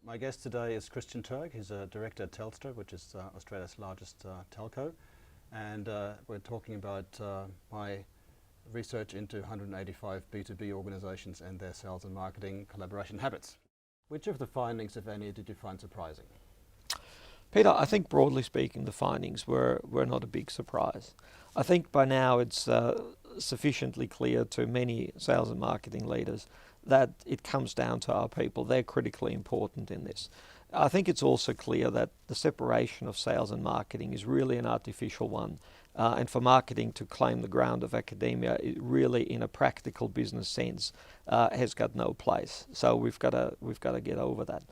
My guest today is Christian Tuerk. He's a director at Telstra, which is Australia's largest telco. And we're talking about my research into 185 B2B organisations and their sales and marketing collaboration habits. Which of the findings, if any, did you find surprising? Peter, I think broadly speaking the findings were not a big surprise. I think by now it's sufficiently clear to many sales and marketing leaders that it comes down to our people. They're critically important in this. I think it's also clear that the separation of sales and marketing is really an artificial one. And for marketing to claim the ground of academia, it really, in a practical business sense, has got no place. So we've got to get over that.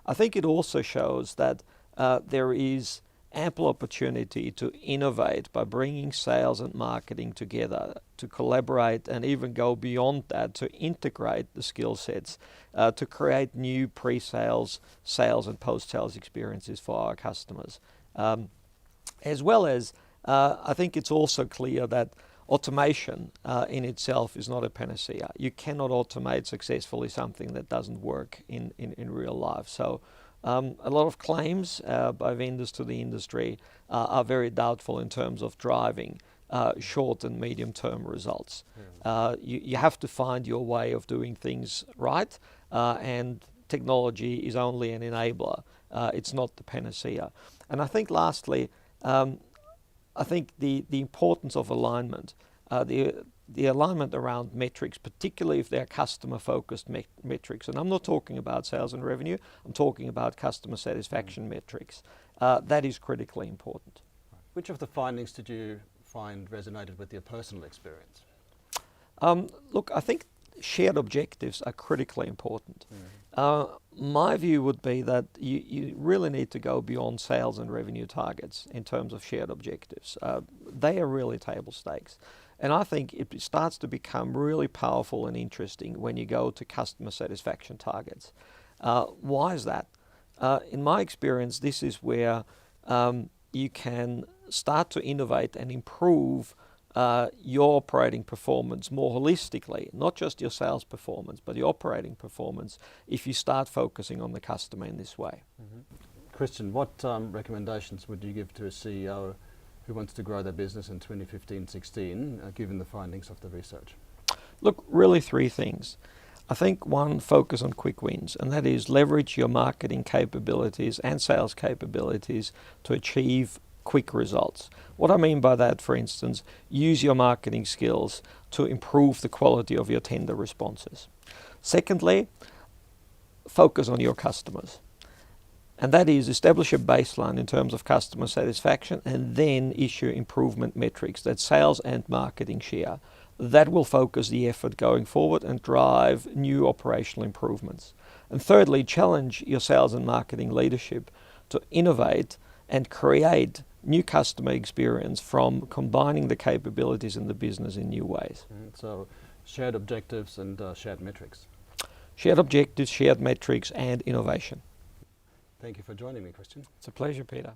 I think it also shows that there is ample opportunity to innovate by bringing sales and marketing together, to collaborate and even go beyond that, to integrate the skill sets, to create new pre-sales, sales and post-sales experiences for our customers. As well as, I think it's also clear that automation in itself is not a panacea. You cannot automate successfully something that doesn't work in real life. So a lot of claims by vendors to the industry are very doubtful in terms of driving short and medium term results. You have to find your way of doing things right, and technology is only an enabler. It's not the panacea. And I think lastly, I think the importance of alignment, the alignment around metrics, particularly if they're customer-focused metrics. And I'm not talking about sales and revenue, I'm talking about customer satisfaction metrics. That is critically important. Which of the findings did you find resonated with your personal experience? Look, I think shared objectives are critically important. My view would be that you really need to go beyond sales and revenue targets in terms of shared objectives. They are really table stakes. And I think it starts to become really powerful and interesting when you go to customer satisfaction targets. Why is that? In my experience, this is where you can start to innovate and improve your operating performance more holistically, not just your sales performance, but your operating performance, if you start focusing on the customer in this way. Christian, what recommendations would you give to a CEO who wants to grow their business in 2015-16, given the findings of the research? Look, really three things. I think one, focus on quick wins, and that is leverage your marketing capabilities and sales capabilities to achieve quick results. What I mean by that, for instance, use your marketing skills to improve the quality of your tender responses. Secondly, focus on your customers. And that is establish a baseline in terms of customer satisfaction and then issue improvement metrics that sales and marketing share. That will focus the effort going forward and drive new operational improvements. And thirdly, challenge your sales and marketing leadership to innovate and create new customer experience from combining the capabilities in the business in new ways. So shared objectives and shared metrics. Shared objectives, shared metrics and innovation. Thank you for joining me, Christian. It's a pleasure, Peter.